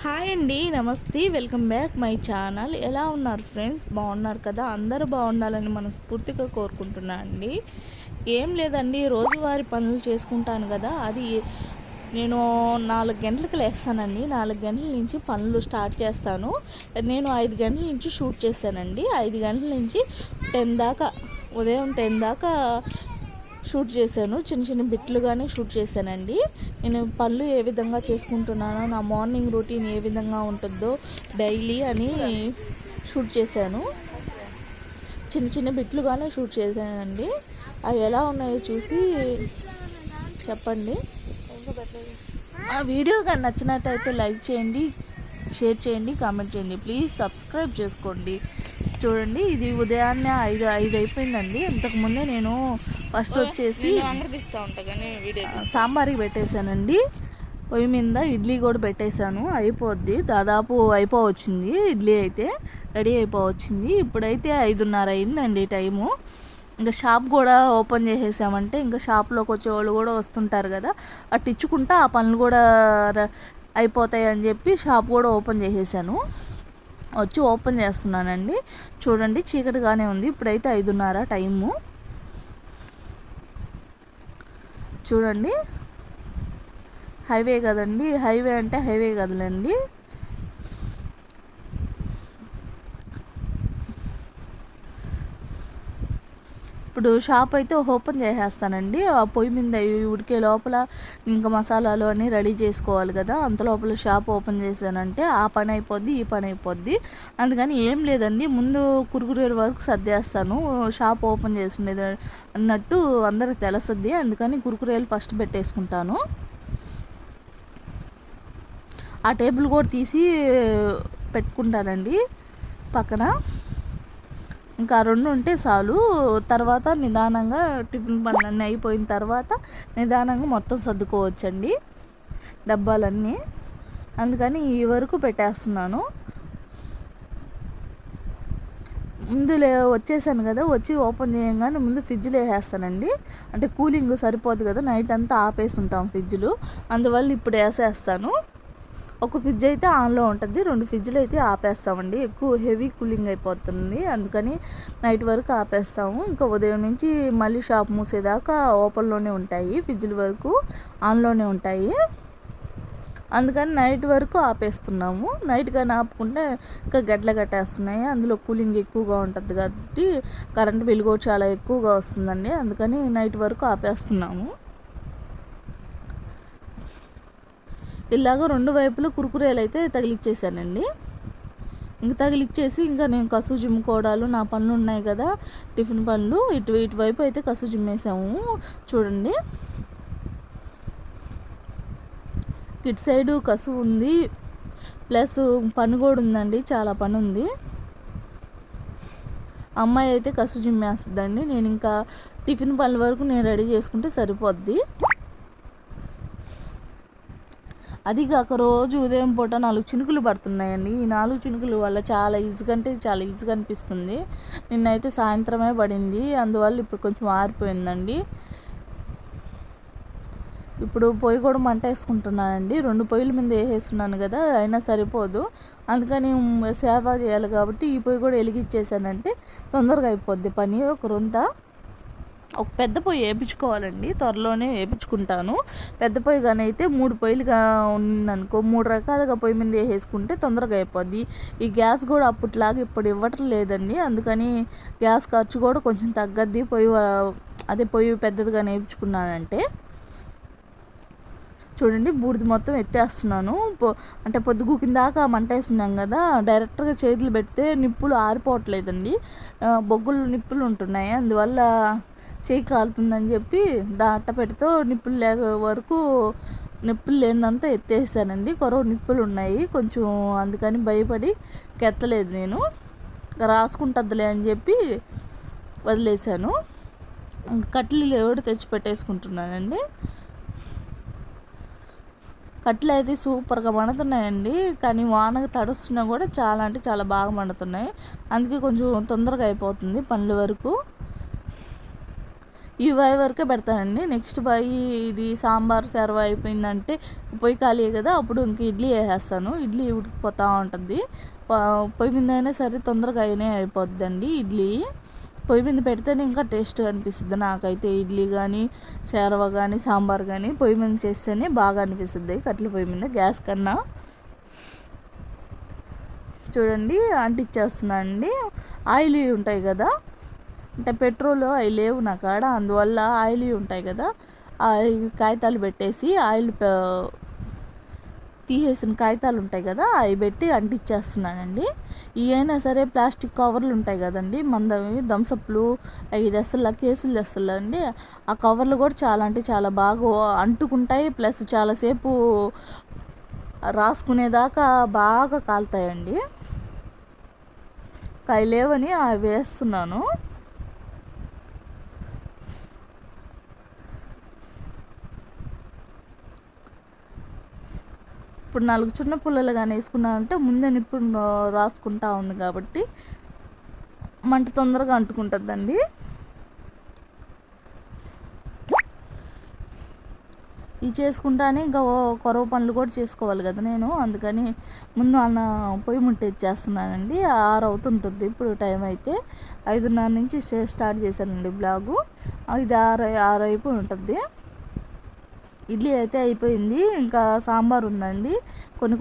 Hi అండి, నమస్తే, welcome back my channel. ఎలా ఉన్నారు ఫ్రెండ్స్? బాగున్నారు కదా? అందరూ బాగుండాలని మనస్ఫూర్తిగా కోరుకుంటున్నా అండి. ఏం లేదండి, రోజువారీ పనులు చేసుకుంటాను కదా, అది నేను 4 గంటలకు లేస్తానండి. 4 గంటల నుంచి పనులు స్టార్ట్ చేస్తాను. నేను 5 గంటల నుంచి షూట్ చేశానండి. 5 గంటల నుంచి 10 దాకా, ఉదయం 10 దాకా షూట్ చేశాను. చిన్న చిన్న బిట్లుగానే షూట్ చేశానండి. నేను పనులు ఏ విధంగా చేసుకుంటున్నానో, నా మార్నింగ్ రొటీన్ ఏ విధంగా ఉంటుందో డైలీ అని షూట్ చేశాను. చిన్న చిన్న బిట్లుగానే షూట్ చేశానండి. అవి ఎలా ఉన్నాయో చూసి చెప్పండి. ఆ వీడియో కానీ నచ్చినట్టయితే లైక్ చేయండి, షేర్ చేయండి, కామెంట్ చేయండి. ప్లీజ్ సబ్స్క్రైబ్ చేసుకోండి. చూడండి, ఇది ఉదయాన్నే 5 అయిపోయిందండి. ఇంతకుముందే నేను ఫస్ట్ వచ్చేసి సాంబార్కి పెట్టేశానండి. పొయ్యి మీద ఇడ్లీ కూడా పెట్టేశాను. అయిపోద్ది, దాదాపు అయిపోవచ్చింది. ఇడ్లీ అయితే రెడీ అయిపోవచ్చింది. ఇప్పుడైతే 5:30 అయిందండి టైము. ఇంకా షాప్ కూడా ఓపెన్ చేసేసామంటే ఇంకా షాప్లోకి వచ్చే వాళ్ళు కూడా వస్తుంటారు కదా, అటు ఇచ్చుకుంటా ఆ పనులు కూడా అయిపోతాయి అని చెప్పి షాప్ కూడా ఓపెన్ చేసేసాను. వచ్చి ఓపెన్ చేస్తున్నానండి. చూడండి, చీకటిగానే ఉంది. ఇప్పుడైతే 5:30 టైము. చూడండి, హైవే కదండి. హైవే అంటే హైవే కదలండి. ఇప్పుడు షాప్ అయితే ఓపెన్ చేసేస్తానండి. ఆ పొయ్యి మీద ఉడికే లోపల ఇంకా మసాలాలు అన్నీ రెడీ చేసుకోవాలి కదా, అంత లోపల షాప్ ఓపెన్ చేశానంటే ఆ పని అయిపోద్ది, ఈ పని అయిపోద్ది. అందుకని ఏం లేదండి, ముందు కురుకురేల వరకు సర్దేస్తాను. షాప్ ఓపెన్ చేస్తుండేది అన్నట్టు అందరికి తెలుస్తుంది. అందుకని కురుకురేలు ఫస్ట్ పెట్టేసుకుంటాను. ఆ టేబుల్ కూడా తీసి పెట్టుకుంటానండి పక్కన. ఇంకా 2 ఉంటే చాలు. తర్వాత నిదానంగా టిఫిన్ పనులన్నీ అయిపోయిన తర్వాత నిదానంగా మొత్తం సర్దుకోవచ్చండి డబ్బాలన్నీ. అందుకని ఈ వరకు పెట్టేస్తున్నాను. ముందు వచ్చేసాను కదా, వచ్చి ఓపెన్ చేయగానే ముందు ఫ్రిడ్జ్లో వేసేస్తానండి. అంటే కూలింగ్ సరిపోదు కదా, నైట్ అంతా ఆపేసి ఉంటాం ఫ్రిడ్జ్లు. అందువల్ల ఇప్పుడు వేసేస్తాను. ఒక ఫ్రిడ్జ్ అయితే ఆన్లో ఉంటుంది, 2 ఫ్రిడ్జ్లు అయితే ఆపేస్తామండి. ఎక్కువ హెవీ కూలింగ్ అయిపోతుంది, అందుకని నైట్ వరకు ఆపేస్తాము. ఇంకా ఉదయం నుంచి మళ్ళీ షాప్ మూసేదాకా ఓపెన్లోనే ఉంటాయి, ఫ్రిడ్జ్ల వరకు ఆన్లోనే ఉంటాయి. అందుకని నైట్ వరకు ఆపేస్తున్నాము. నైట్ కానీ ఆపుకుంటే ఇంకా గడ్డలు కట్టేస్తున్నాయి. అందులో కూలింగ్ ఎక్కువగా ఉంటుంది కాబట్టి కరెంట్ బిల్ కూడా చాలా ఎక్కువగా వస్తుందండి. అందుకని నైట్ వరకు ఆపేస్తున్నాము. ఇలాగ 2 వైపులు కురుకురేలు అయితే తగిలిచ్చేసానండి. ఇంక తగిలిచ్చేసి ఇంకా నేను కసు జిమ్ముకోవడాలు నా పనులు ఉన్నాయి కదా, టిఫిన్ పనులు. ఇటువైపు అయితే కసు జిమ్మేసాము. చూడండి, ఇటు సైడు కసు ఉంది, ప్లస్ పని కూడా ఉందండి, చాలా పని ఉంది. అమ్మాయి అయితే కసు జిమ్మేస్తుందండి. నేను ఇంకా టిఫిన్ పనుల వరకు నేను రెడీ చేసుకుంటే సరిపోద్ది. అది కాక రోజు ఉదయం పూట 4 చినుకులు పడుతున్నాయండి. ఈ 4 చినుకుల వల్ల చాలా ఈజీగా అంటే చాలా ఈజీగా అనిపిస్తుంది. నిన్నైతే సాయంత్రమే పడింది, అందువల్ల ఇప్పుడు కొంచెం ఆరిపోయిందండి. ఇప్పుడు పొయ్యి కూడా మంట వేసుకుంటున్నానండి. 2 పొయ్యిల మీద వేసేస్తున్నాను కదా, అయినా సరిపోదు. అందుకని సేవ చేయాలి కాబట్టి ఈ పొయ్యి కూడా వెలిగించేసానంటే తొందరగా అయిపోద్ది పని. ఒక పెద్ద పొయ్యి వేయించుకోవాలండి, త్వరలోనే వేయించుకుంటాను. పెద్ద పొయ్యి కానీ అయితే 3 పొయ్యిలుగా ఉందనుకో, 3 రకాలుగా పొయ్యి మీద వేసుకుంటే తొందరగా అయిపోద్ది. ఈ గ్యాస్ కూడా అప్పట్లాగా ఇప్పుడు ఇవ్వటం లేదండి. అందుకని గ్యాస్ ఖర్చు కూడా కొంచెం తగ్గద్ది పొయ్యి పెద్దదిగా వేయించుకున్నానంటే. చూడండి, బూడిద మొత్తం ఎత్తేస్తున్నాను. అంటే పొద్దుగూకిన దాకా మంట వేస్తున్నాం కదా, డైరెక్ట్గా చేతులు పెడితే నిప్పులు ఆరిపోవట్లేదండి, బొగ్గులు నిప్పులు ఉంటున్నాయి. అందువల్ల చేయి కాలుతుందని చెప్పి అట్ట పెడితే నిప్పులు నిప్పులు లేదంతా ఎత్తేసానండి. కొరవ నిప్పులు ఉన్నాయి కొంచెం, అందుకని భయపడి కెత్తలేదు. నేను రాసుకుంటుందిలే అని చెప్పి వదిలేసాను. కట్టెలు ఎవడు తెచ్చి పెట్టేసుకుంటున్నానండి. కట్టెలు అయితే సూపర్గా మండుతున్నాయండి, కానీ వానకు తడుస్తున్నా కూడా చాలా అంటే చాలా బాగా మండుతున్నాయి. అందుకే కొంచెం తొందరగా అయిపోతుంది పనుల వరకు. ఈ వై వరకే పెడతానండి. నెక్స్ట్ వై ఇది సాంబార్ సర్వ్ అయిపోయిందంటే పొయ్యి ఖాళీ కదా, అప్పుడు ఇంక ఇడ్లీ వేసేస్తాను. ఇడ్లీ ఉడికిపోతూ ఉంటుంది. పొయ్యి మీద అయినా సరే తొందరగా అయిపోద్దండి ఇడ్లీ. పొయ్యి మీద పెడితేనే ఇంకా టేస్ట్గా అనిపిస్తుంది నాకైతే. ఇడ్లీ కానీ షేర్వా కానీ సాంబార్ కానీ పొయ్యి మీద చేస్తేనే బాగా అనిపిస్తుంది కట్టెల పొయ్యి మీద, గ్యాస్ కన్నా. చూడండి అంటిచ్చేస్తున్నాను అండి. ఆయిల్ ఉంటాయి కదా, అంటే పెట్రోల్ అవి లేవు నా కాడ, అందువల్ల ఆయిల్ ఉంటాయి కదా, ఆ కాగితాలు పెట్టేసి ఆయిల్ తీసేసిన కాగితాలు ఉంటాయి కదా, అవి పెట్టి అంటిచ్చేస్తున్నానండి. ఇవైనా సరే ప్లాస్టిక్ కవర్లు ఉంటాయి కదండి మందవి, థమ్సప్లు 5 కేసులు తెస్తలు అండి. ఆ కవర్లు కూడా చాలా అంటే చాలా బాగా అంటుకుంటాయి, ప్లస్ చాలాసేపు రాసుకునేదాకా బాగా కాలుతాయండి. అవి లేవని అవి వేస్తున్నాను. ఇప్పుడు 4 చిన్న పుల్లలు కానీ వేసుకున్నానంటే ముందే నిప్పు రాసుకుంటా ఉంది కాబట్టి మంట తొందరగా అంటుకుంటుందండి. ఇవి చేసుకుంటానే ఇంకా కొరవ పనులు కూడా చేసుకోవాలి కదా నేను, అందుకని ముందు అన్న పొయ్యి ముట్టేచ్చేస్తున్నానండి. 6 అవుతుంటుంది ఇప్పుడు టైం. అయితే 5:30 నుంచి స్టార్ట్ చేశానండి బ్లాగు. ఇది 6 అయిపోయి ఉంటుంది. ఇడ్లీ అయితే అయిపోయింది, ఇంకా సాంబార్ ఉందండి.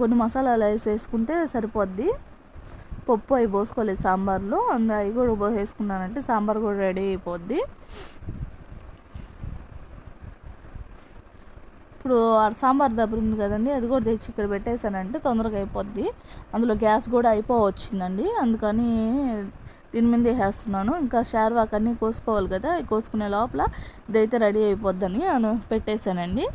కొన్ని మసాలాలు వేసుకుంటే సరిపోద్ది. పప్పు అవి పోసుకోలేదు సాంబార్లో, అవి కూడా వేసుకున్నానంటే సాంబార్ కూడా రెడీ అయిపోద్ది. ఇప్పుడు సాంబార్ దబ్బరు ఉంది కదండి, అది కూడా తెచ్చి ఇక్కడ పెట్టేశానంటే తొందరగా అయిపోద్ది. అందులో గ్యాస్ కూడా అయిపోవచ్చిందండి, అందుకని దీని మీద వేసేస్తున్నాను. ఇంకా షార్వాక్ అన్నీ కోసుకోవాలి కదా, కోసుకునే లోపల ఇదైతే రెడీ అయిపోద్దని నేను పెట్టేశానండి.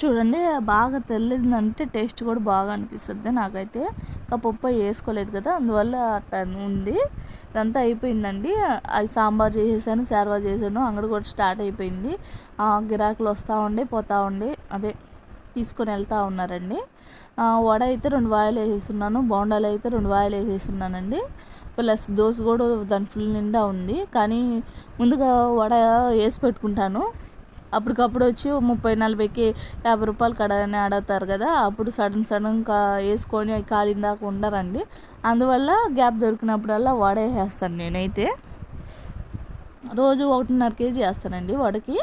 చూడండి బాగా తెల్లిందంటే టేస్ట్ కూడా బాగా అనిపిస్తుంది నాకైతే. ఇంకా పప్పు వేసుకోలేదు కదా, అందువల్ల అట్లా ఉంది. ఇదంతా అయిపోయిందండి. అవి సాంబార్ చేసేసాను, సర్వా చేశాను, అంగడి కూడా స్టార్ట్ అయిపోయింది. గిరాకులు వస్తూ ఉండి పోతూ ఉండి అదే తీసుకొని వెళ్తూ ఉన్నారండి. వడ అయితే 2 వాయిలు వేసేస్తున్నాను, బోండాలు అయితే 2 వాయిలు వేసేస్తున్నానండి. ప్లస్ దోశ కూడా దాని ఫుల్ నిండా ఉంది. కానీ ముందుగా వడ వేసి పెట్టుకుంటాను, అప్పటికప్పుడు వచ్చి 30-40కి 50 రూపాయలు కడని అడుగుతారు కదా, అప్పుడు సడన్గా వేసుకొని అవి కాలిందాకా ఉండరండి. అందువల్ల గ్యాప్ దొరికినప్పుడల్లా వడ వేసేస్తాను నేనైతే. రోజు 1.5 కేజీ వేస్తానండి వడకి.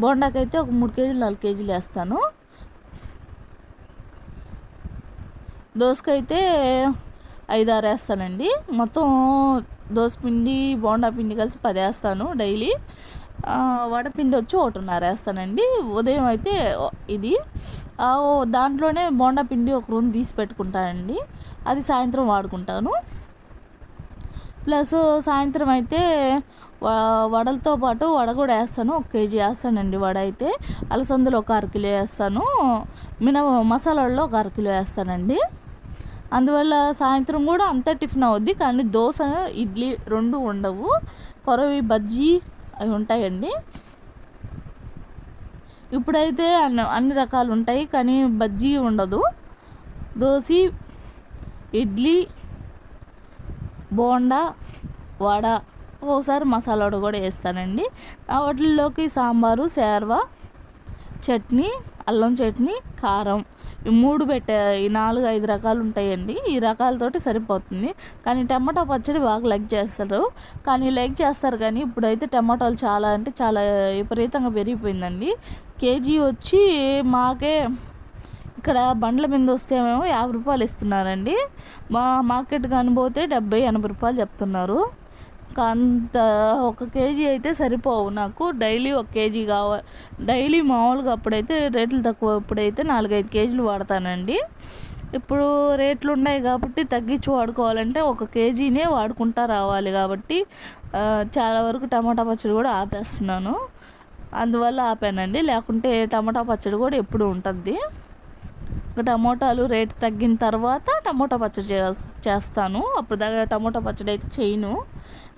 బోండాకైతే ఒక 3 కేజీలు 4 కేజీలు వేస్తాను. దోసకైతే 5-6 వేస్తానండి. మొత్తం దోస పిండి బోండా పిండి కలిసి 10 వేస్తాను డైలీ. వడపిండి వచ్చి 1.5 వేస్తానండి. ఉదయం అయితే ఇది దాంట్లోనే బోండా పిండి ఒక రూమ్ తీసి పెట్టుకుంటానండి, అది సాయంత్రం వాడుకుంటాను. ప్లస్ సాయంత్రం అయితే వడలతో పాటు వడ కూడా వేస్తాను, 1 కేజీ వేస్తానండి వడ అయితే. అలసందలు ఒక 1/2 కిలో వేస్తాను, మసాలాల్లో ఒక 1/2 కిలో వేస్తానండి. అందువల్ల సాయంత్రం కూడా అంతా టిఫిన్ అవుద్ది. కానీ దోశ ఇడ్లీ 2 ఉండవు, కొరవి బజ్జీ అవి ఉంటాయండి. ఇప్పుడైతే అన్ని రకాలు ఉంటాయి కానీ బజ్జీ ఉండదు. దోశ, ఇడ్లీ, బోండా, వడ, ఒకసారి మసాలా వడ కూడా వేస్తానండి. వాటిల్లోకి సాంబారు, సేర్వా, చట్నీ, అల్లం చట్నీ, కారం, ఈ 3 ఈ 4-5 రకాలు ఉంటాయండి. ఈ రకాలతోటి సరిపోతుంది. కానీ టమాటా పచ్చడి బాగా లైక్ చేస్తారు, కానీ ఇప్పుడైతే టమాటాలు చాలా అంటే చాలా విపరీతంగా పెరిగిపోయిందండి. కేజీ వచ్చి మాకే ఇక్కడ బండ్ల మీద వస్తేమేమో 50 రూపాయలు ఇస్తున్నారండి. మా మార్కెట్ కానీ పోతే 70-80 రూపాయలు చెప్తున్నారు. అంత 1 కేజీ అయితే సరిపోవు నాకు, డైలీ 1 కేజీ కావాలి. డైలీ మామూలుగా అప్పుడైతే రేట్లు తక్కువ, ఇప్పుడైతే 4-5 కేజీలు వాడతానండి. ఇప్పుడు రేట్లు ఉన్నాయి కాబట్టి తగ్గించి వాడుకోవాలంటే 1 కేజీనే వాడుకుంటా రావాలి కాబట్టి చాలా వరకు టమాటా పచ్చడి కూడా ఆపేస్తున్నాను. అందువల్ల ఆపానండి, లేకుంటే టమాటా పచ్చడి కూడా ఎప్పుడు ఉంటుంది. టమోటాలు రేటు తగ్గిన తర్వాత టమోటా పచ్చడి చేస్తాను, అప్పుడు దగ్గర టమోటా పచ్చడి అయితే చేయను.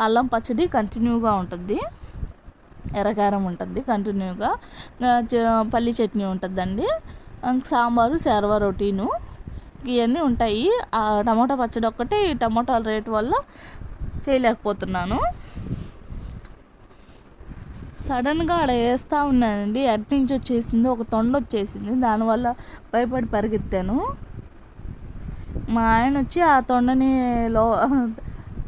అల్లం పచ్చడి కంటిన్యూగా ఉంటుంది, ఎర్రకారం ఉంటుంది కంటిన్యూగా, పల్లి చట్నీ ఉంటుందండి, సాంబారు, సేర్వా రొటీను, ఇవన్నీ ఉంటాయి. ఆ టమాటా పచ్చడి ఒక్కటే ఈ టమాటాల రేటు వల్ల చేయలేకపోతున్నాను. సడన్గా ఆడ వేస్తూ ఉన్నానండి, అట్నుంచి వచ్చేసింది, ఒక తొండ వచ్చేసింది. దానివల్ల భయపడి పరిగెత్తాను. మా ఆయన వచ్చి ఆ తొండని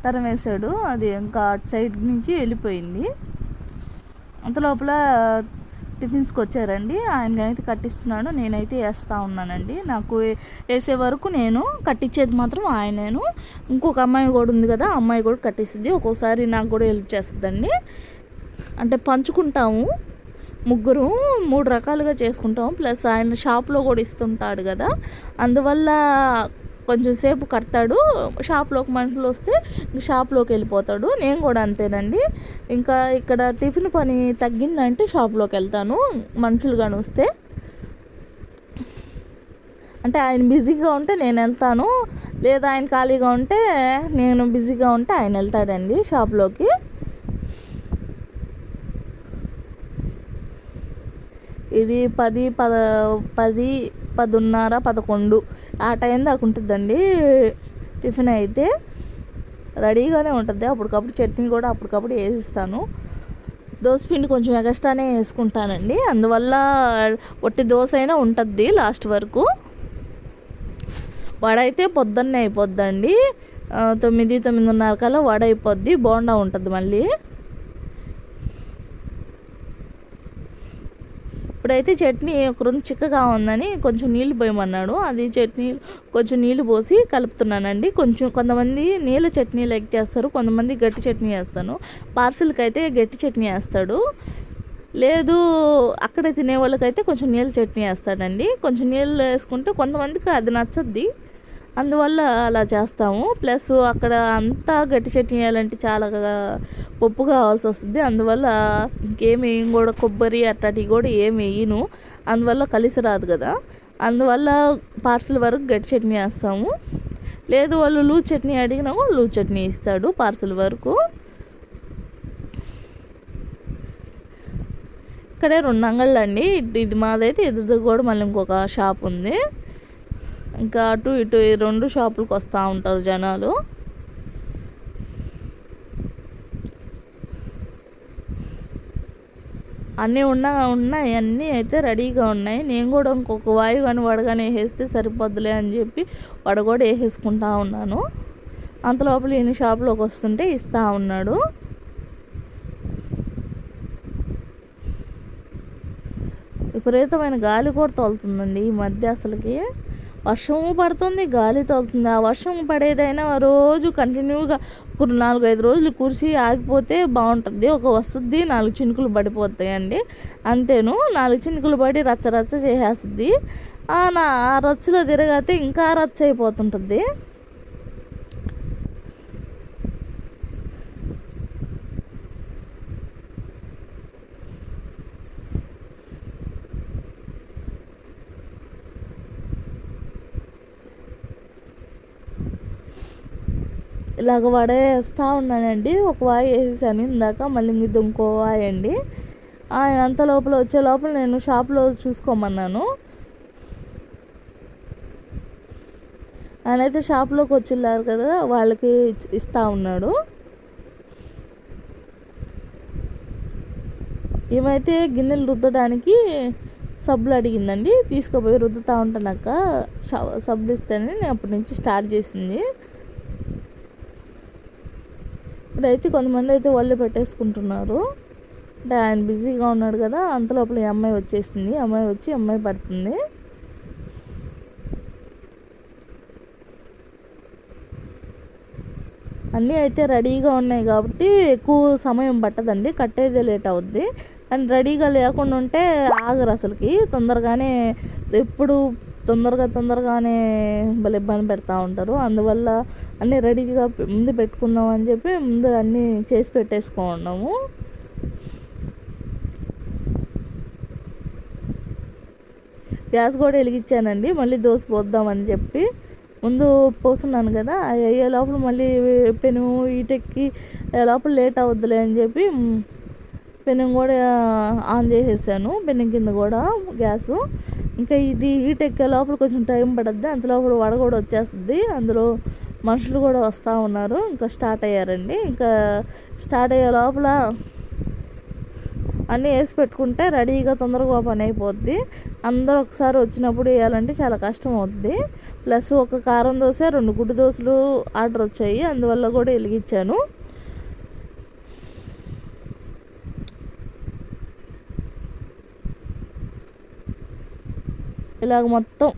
తరమేశాడు. అది ఇంకా అటు సైడ్ నుంచి వెళ్ళిపోయింది. అంత లోపల టిఫిన్స్కి వచ్చారండి. ఆయనకైతే కట్టిస్తున్నాడు, నేనైతే వేస్తూ ఉన్నానండి. నాకు వేసే వరకు నేను కట్టించేది మాత్రం ఆయనేను. ఇంకొక అమ్మాయి కూడా ఉంది కదా, ఆ అమ్మాయి కూడా కట్టిస్తుంది. ఒక్కోసారి నాకు కూడా హెల్ప్ చేస్తుందండి. అంటే పంచుకుంటాము, ముగ్గురు 3 రకాలుగా చేసుకుంటాము. ప్లస్ ఆయన షాప్లో కూడా ఇస్తుంటాడు కదా, అందువల్ల కొంచెం సేపు కడతాడు. షాప్లోకి మనుషులు వస్తే షాప్లోకి వెళ్ళిపోతాడు. నేను కూడా అంతేనండి. ఇంకా ఇక్కడ టిఫిన్ పని తగ్గిందంటే షాప్లోకి వెళ్తాను, మనుషులు కానీ వస్తే. అంటే ఆయన బిజీగా ఉంటే నేను వెళ్తాను, లేదా ఆయన ఖాళీగా ఉంటే నేను బిజీగా ఉంటే ఆయన వెళ్తాడండి షాప్లోకి. ఇది 10, 10:30, 11 ఆ టైం దాకా ఉంటుందండి. టిఫిన్ అయితే రెడీగానే ఉంటుంది. అప్పటికప్పుడు చట్నీ కూడా అప్పటికప్పుడు వేసిస్తాను. దోసపిండి కొంచెం ఎక్స్ట్రానే వేసుకుంటానండి, అందువల్ల ఒట్టి దోశ అయినా ఉంటుంది లాస్ట్ వరకు. వడ అయితే పొద్దున్నే అయిపోద్దండి, 9, 9:30 కల్లా వడ అయిపోద్ది. బోండా ఉంటుంది మళ్ళీ. ఇప్పుడైతే చట్నీ ఒక రెండు చిక్కగా ఉందని కొంచెం నీళ్ళు పోయమన్నాడు. అది చట్నీ కొంచెం నీళ్ళు పోసి కలుపుతున్నానండి. కొంతమంది నీళ్ళ చట్నీ లైక్ చేస్తారు, కొంతమంది గట్టి చట్నీ వేస్తాను. పార్సిల్కి అయితే గట్టి చట్నీ వేస్తాడు, లేదు అక్కడే తినే వాళ్ళకైతే కొంచెం నీళ్ళ చట్నీ వేస్తాడండి. కొంచెం నీళ్ళు వేసుకుంటే కొంతమందికి అది నచ్చద్ది, అందువల్ల అలా చేస్తాము. ప్లస్ అక్కడ అంతా గట్టి చట్నీ వేయాలంటే చాలా పప్పు కావాల్సి వస్తుంది. అందువల్ల ఇంకేమి కూడా కొబ్బరి అట్లాంటివి కూడా ఏమి వేయను, అందువల్ల కలిసి రాదు కదా. అందువల్ల పార్సిల్ వరకు గట్టి చట్నీ వేస్తాము. లేదు వాళ్ళు లూజ్ చట్నీ అడిగినా కూడా లూజ్ చట్నీ ఇస్తాడు పార్సిల్ వరకు. ఇక్కడే 2 అంగళ్ళు అండి. ఇది మాదైతే ఇది కూడా మళ్ళీ ఇంకొక షాప్ ఉంది. ఇంకా అటు ఇటు 2 షాపులకు వస్తూ ఉంటారు జనాలు. అన్నీ ఉన్నాయి, అన్నీ అయితే రెడీగా ఉన్నాయి. నేను కూడా ఇంకొక వాయు కానీ వడగానే వేసేస్తే సరిపోద్దులే అని చెప్పి వడ కూడా వేసేసుకుంటా ఉన్నాను. అంత లోపల ఈయన షాప్లోకి వస్తుంటే ఇస్తూ ఉన్నాడు. విపరీతమైన గాలి కూడా తోలుతుందండి ఈ మధ్య. అసలుకి వర్షము పడుతుంది, గాలి తోలుతుంది. ఆ వర్షం పడేదైనా రోజు కంటిన్యూగా ఒక 4-5 రోజులు కురిసి ఆగిపోతే బాగుంటుంది. వస్తుంది 4 చినుకులు పడిపోతాయండి, అంతేను. 4 చినుకులు పడి రచ్చ రచ్చ చేసేస్తుంది. ఆ రచ్చలో తిరగతే ఇంకా రచ్చ అయిపోతుంటుంది. ఇలాగ వడ వేస్తూ ఉన్నానండి. ఒక వాయి వేసేసాను ఇందాక, మళ్ళీ ఇది ఇంకో వాయి అండి. ఆయన అంత లోపల వచ్చే లోపల నేను షాప్లో చూసుకోమన్నాను. ఆయన అయితే షాప్లోకి వచ్చిళ్ళారు కదా, వాళ్ళకి ఇస్తూ ఉన్నాడు. ఏమైతే గిన్నెలు రుద్దడానికి సబ్బులు అడిగిందండి, తీసుకుపోయి రుద్దుతూ ఉంటానక్క సబ్బులు ఇస్తానని నేను అప్పటి నుంచి స్టార్ట్ చేసింది. ఇప్పుడైతే కొంతమంది అయితే ఒళ్ళు పెట్టేసుకుంటున్నారు. అంటే ఆయన బిజీగా ఉన్నాడు కదా, అంతలోపల ఈ అమ్మాయి వచ్చేసింది. అమ్మాయి వచ్చి అమ్మాయి పడుతుంది. అన్నీ అయితే రెడీగా ఉన్నాయి కాబట్టి ఎక్కువ సమయం పట్టదండి, కట్టేదే లేట్ అవుద్ది. కానీ రెడీగా లేకుండా ఉంటే ఆగరు అసలుకి. తొందరగానే ఎప్పుడు తొందరగానే భలే ఇబ్బంది పెడతా ఉంటారు. అందువల్ల అన్నీ రెడీగా ముందు పెట్టుకుందాం అని చెప్పి ముందు అన్నీ చేసి పెట్టేసుకున్నాము. గ్యాస్ కూడా వెలిగించానండి, మళ్ళీ దోశ పోద్దామని చెప్పి. ముందు పోస్తున్నాను కదా, అయ్యే లోపల మళ్ళీ పెను ఈటెక్కి లోపల లేట్ అవుద్దులే అని చెప్పి పెనం కూడా ఆన్ చేసేసాను. పెనం కింద కూడా గ్యాసు. ఇంకా ఇది హీట్ ఎక్కే లోపల కొంచెం టైం పడుద్ది, అంతలోపల వడ కూడా వచ్చేస్తుంది. అందులో మనుషులు కూడా వస్తూ ఉన్నారు, ఇంకా స్టార్ట్ అయ్యారండి. ఇంకా స్టార్ట్ అయ్యే లోపల అన్నీ వేసి పెట్టుకుంటే రెడీగా తొందరగా పని అయిపోద్ది. అందరూ ఒకసారి వచ్చినప్పుడు వేయాలంటే చాలా కష్టం అవుద్ది. ప్లస్ ఒక కారం దోశ 2 గుడ్డు దోశలు ఆర్డర్ వచ్చాయి, అందువల్ల కూడా వెలిగించాను. ఇలాగ మొత్తం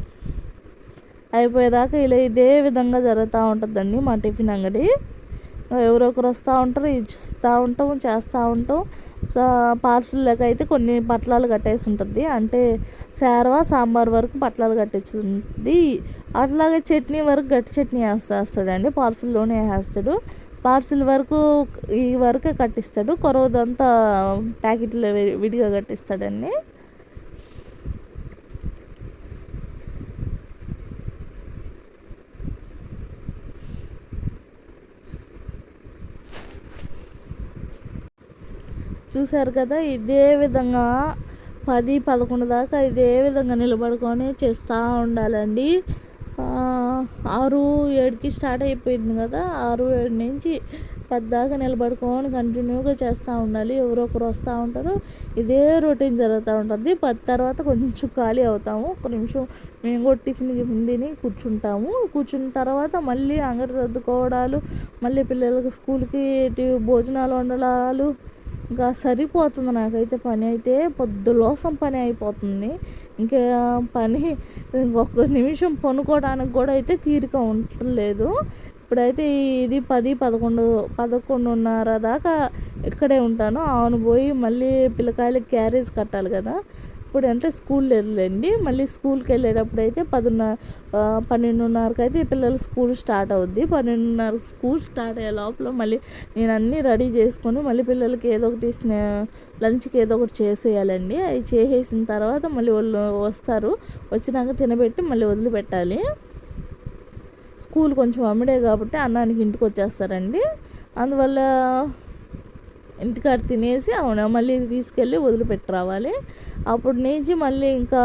అయిపోయేదాకా ఇలా ఇదే విధంగా జరుగుతూ ఉంటుందండి మా టిఫిన్ అంగడి. ఎవరొకరు వస్తూ ఉంటారు, ఇస్తూ ఉంటాం, చేస్తూ ఉంటాం. పార్సిల్లోకి అయితే కొన్ని పట్లాలు కట్టేసి ఉంటుంది, అంటే శారవా సాంబార్ వరకు పట్లాలు కట్టించుంది. అట్లాగే చట్నీ వరకు గట్టి చట్నీ వేస్తాడండి, పార్సిల్లోనే వేస్తాడు. పార్సిల్ వరకు ఈ వరకే కట్టిస్తాడు, కొరవదంతా ప్యాకెట్లో విడిగా కట్టిస్తాడండి. చూశారు కదా, ఇదే విధంగా 10-11 దాకా ఇదే విధంగా నిలబడుకొని చేస్తూ ఉండాలండి. 6-7కి స్టార్ట్ అయిపోయింది కదా, 6-7 నుంచి 10 దాకా నిలబడుకొని కంటిన్యూగా చేస్తూ ఉండాలి. ఎవరో ఒకరు వస్తూ ఉంటారు, ఇదే రొటీన్ జరుగుతూ ఉంటుంది. 10 తర్వాత కొంచెం ఖాళీ అవుతాము, ఒక నిమిషం మేము కూడా టిఫిన్ తిని కూర్చుంటాము. కూర్చున్న తర్వాత మళ్ళీ అంగడి సర్దుకోవడాలు, మళ్ళీ పిల్లలకి స్కూల్కి భోజనాలు వండడాలు, ఇంకా సరిపోతుంది. నాకైతే పని అయితే పొద్దులోసం పని అయిపోతుంది. ఇంకా పని ఒక్క నిమిషం పనుకోవడానికి కూడా అయితే తీరిక ఉండలేదు. ఇప్పుడైతే ఇది 10-11:30 దాకా ఇక్కడే ఉంటాను. అవును పోయి మళ్ళీ పిల్లకాయలకి క్యారేజ్ కట్టాలి కదా, ఇప్పుడు అంటే స్కూల్ లేదులేండి. మళ్ళీ స్కూల్కి వెళ్ళేటప్పుడు అయితే 12:30కి అయితే పిల్లలు స్కూల్ స్టార్ట్ అవుద్ది. 12:30కి స్కూల్ స్టార్ట్ అయ్యే లోపల మళ్ళీ నేను అన్నీ రెడీ చేసుకొని మళ్ళీ పిల్లలకి ఏదో ఒకటి లంచ్కి ఏదో ఒకటి చేసేయాలండి. అవి చేసేసిన తర్వాత మళ్ళీ వాళ్ళు వస్తారు, వచ్చినాక తినబెట్టి మళ్ళీ వదిలిపెట్టాలి. స్కూల్ కొంచెం అమ్మిడే కాబట్టి అన్నానికి ఇంటికి వచ్చేస్తారండి. అందువల్ల ఇంటికాడ తినేసి మళ్ళీ తీసుకెళ్ళి వదిలిపెట్టి రావాలి. అప్పుడు నుంచి మళ్ళీ ఇంకా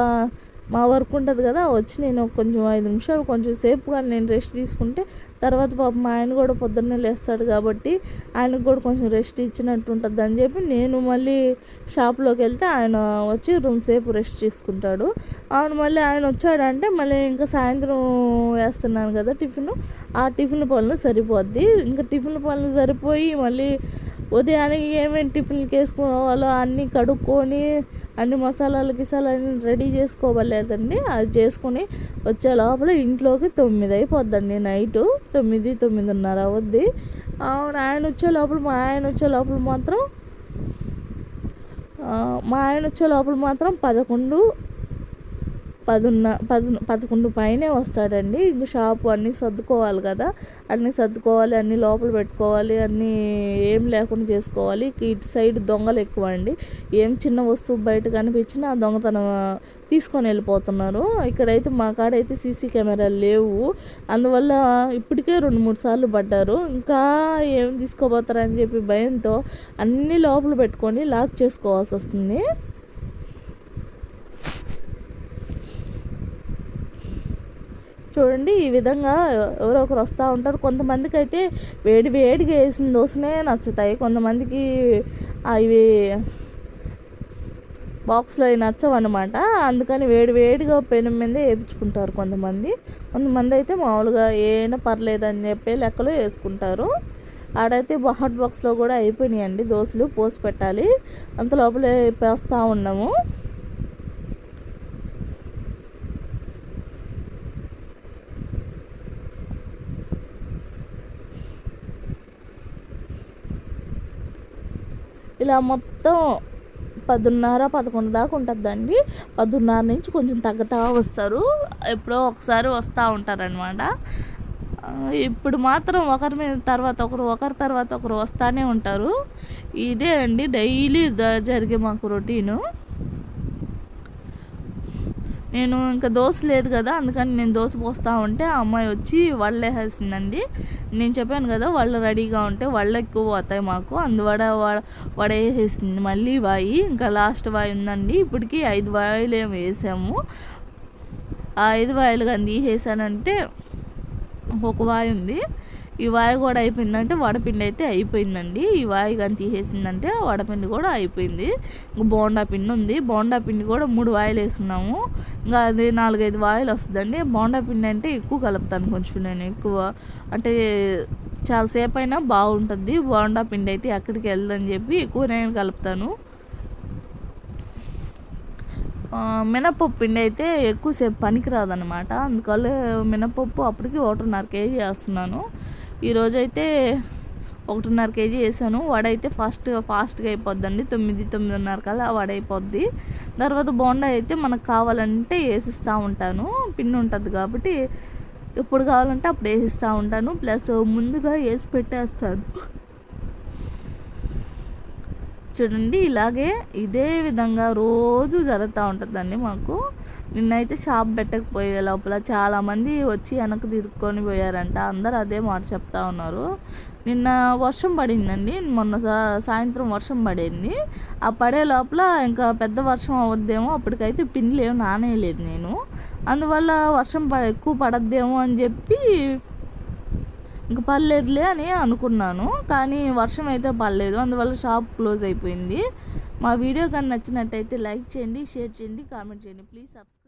మా వర్క్ ఉంటుంది కదా, వచ్చి నేను కొంచెం 5 నిమిషాలు కొంచెం సేపుగా నేను రెస్ట్ తీసుకుంటే తర్వాత పాపం మా ఆయన కూడా పొద్దున్నే లేస్తాడు కాబట్టి ఆయనకు కూడా కొంచెం రెస్ట్ ఇచ్చినట్టు ఉంటుంది అని చెప్పి నేను మళ్ళీ షాప్లోకి వెళ్తే ఆయన వచ్చి 2 సేపు రెస్ట్ తీసుకుంటాడు. మళ్ళీ ఆయన వచ్చాడంటే మళ్ళీ ఇంకా సాయంత్రం వేస్తున్నాను కదా టిఫిన్, ఆ టిఫిన్ పనులు సరిపోద్ది. ఇంకా టిఫిన్ పనులు సరిపోయి మళ్ళీ ఉదయానికి ఏమేమి టిఫిన్కి వేసుకోవాలో అన్నీ కడుక్కొని అన్ని మసాలాలు అన్నీ రెడీ చేసుకోవాలేదండి. అది చేసుకొని వచ్చే లోపల ఇంట్లోకి 9 అయిపోద్దండి, నైటు 9-9:30 అవుద్ది. మా ఆయన వచ్చే లోపల మాత్రం 11 పైనే వస్తాడండి. ఇంక షాపు అన్నీ సర్దుకోవాలి కదా, అన్నీ లోపల పెట్టుకోవాలి, అన్నీ ఏం లేకుండా చేసుకోవాలి. ఇటు సైడ్ దొంగలు ఎక్కువ అండి, ఏం చిన్న వస్తువు బయట కనిపించినా ఆ దొంగతనం తీసుకొని వెళ్ళిపోతున్నారు. ఇక్కడైతే మా కాడైతే సీసీ కెమెరాలు లేవు, అందువల్ల ఇప్పటికే 2-3 సార్లు పడ్డారు. ఇంకా ఏం తీసుకోపోతారని చెప్పి భయంతో అన్నీ లోపల పెట్టుకొని లాక్ చేసుకోవాల్సి వస్తుంది. చూడండి, ఈ విధంగా ఎవరో ఒకరు వస్తూ ఉంటారు. కొంతమందికి అయితే వేడిగా వేసిన దోశనే నచ్చుతాయి, కొంతమందికి ఇవి బాక్స్లో అవి నచ్చవన్నమాట. అందుకని వేడిగా పెనం మీదే వేయించుకుంటారు కొంతమంది అయితే మామూలుగా ఏమైనా పర్లేదని చెప్పి లెక్కలో వేసుకుంటారు. ఆడైతే హాట్ బాక్స్లో కూడా అయిపోయినాయండి దోశలు, పోసి పెట్టాలి, అంత లోపలే వేస్తూ ఉన్నాము. ఇలా మొత్తం 10:30-11 దాకా ఉంటుందండి. 10:30 నుంచి కొంచెం తగ్గుతూ వస్తారు, ఎప్పుడో ఒకసారి వస్తూ ఉంటారనమాట. ఇప్పుడు మాత్రం ఒకరి తర్వాత ఒకరు వస్తూనే ఉంటారు. ఇదే అండి డైలీ జరిగే మాకు రొటీను. నేను ఇంకా దోశ లేదు కదా, అందుకని నేను దోశ పోస్తూ ఉంటే ఆ అమ్మాయి వచ్చి వడలు వేసేసిందండి. నేను చెప్పాను కదా వడలు రెడీగా ఉంటే వడలు ఎక్కువ పోతాయి మాకు, వడ వేసేసింది. మళ్ళీ వాయి ఇంకా లాస్ట్ వాయి ఉందండి, ఇప్పటికి 5 వాయిలు ఏమి వేసాము. ఆ 5 వాయిలు కానీ తీసేసానంటే ఒక వాయి ఉంది. ఈ వాయి కూడా అయిపోయిందంటే వడపిండి అయితే అయిపోయిందండి. ఈ వాయి కానీ తీసేసిందంటే వడపిండి కూడా అయిపోయింది. ఇంకా బోండా పిండి ఉంది. బోండా పిండి కూడా 3 వాయిలు వేస్తున్నాము. ఇంకా అది 4-5 వాయిలు వస్తుందండి. బోండా పిండి అంటే ఎక్కువ కలుపుతాను కొంచెం, నేను ఎక్కువ అంటే చాలాసేపు అయినా బాగుంటుంది. బోండా పిండి అయితే ఎక్కడికి వెళ్ళదని చెప్పి ఎక్కువ నేను కలుపుతాను. మినపప్పు పిండి అయితే ఎక్కువసేపు పనికిరాదనమాట. అందువల్ల మినపప్పు అప్పటికి 1.5 కేజీ వేస్తున్నాను. ఈరోజైతే 1.5 కేజీ వేసాను. వడ అయితే ఫాస్ట్గా అయిపోద్దండి. 9-9:30 కల్లా వడ అయిపోద్ది. తర్వాత బోండా అయితే మనకు కావాలంటే వేసిస్తూ ఉంటాను. పిండి ఉంటుంది కాబట్టి ఎప్పుడు కావాలంటే అప్పుడు వేసిస్తూ ఉంటాను. ప్లస్ ముందుగా వేసి పెట్టేస్తాను. చూడండి, ఇలాగే ఇదే విధంగా రోజు జరుగుతూ ఉంటుందండి మాకు. నిన్నైతే షాప్ పెట్టకపోయే లోపల చాలామంది వచ్చి వెనక్కి తిరుక్కొని పోయారంట. అందరూ అదే మాట చెప్తా ఉన్నారు. నిన్న వర్షం పడిందండి. మొన్న సాయంత్రం వర్షం పడింది. ఆ పడే లోపల ఇంకా పెద్ద వర్షం అవద్దేమో, అప్పటికైతే పిండిలు ఏమి నానేయలేదు నేను. అందువల్ల వర్షం ఎక్కువ పడద్దేమో అని చెప్పి ఇంక పర్లేదులే అని అనుకున్నాను. కానీ వర్షం అయితే పడలేదు. అందువల్ల షాప్ క్లోజ్ అయిపోయింది. మా వీడియో కానీ నచ్చినట్టయితే లైక్ చేయండి, షేర్ చేయండి, కామెంట్ చేయండి. Please subscribe.